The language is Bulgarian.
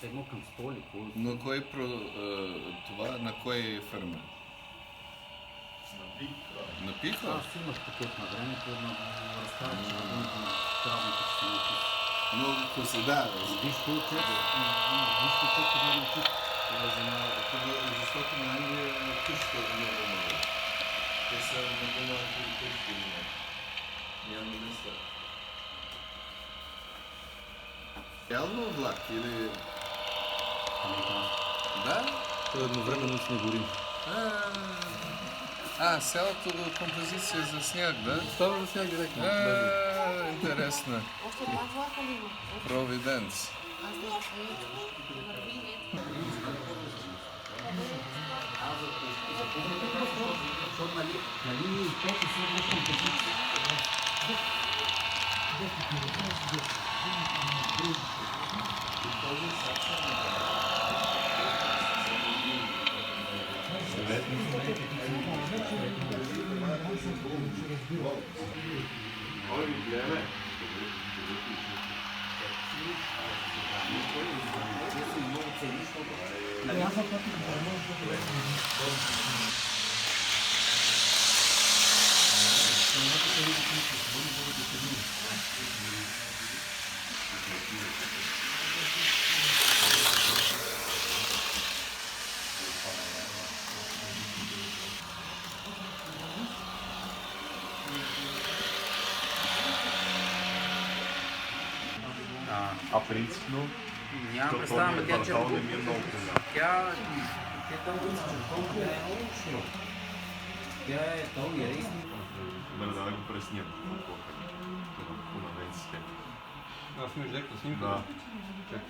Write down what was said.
Тегнал към столи, Но кой това на кой ферма? На Пиха? Аз имах такъв на времето, разказвах, че на думата на травната ще се написа. Много вкусно, да. Вижте отчет, това е отчет. Защото на Англия къщата е много много. Те са много малки къщи. Няма места. Реално влак или... Да? Той едновременно снегори. Цялата композиция за сняг, да? Става за сняг директно. Интересно. Още два влака ли има? Провиденц. Принципно, Нямам представа, но тя квартал не ми е много познат. Тя е дългия рейс. Да го пресня. По навенците. Аз сме директно снимка. Да. Чакай.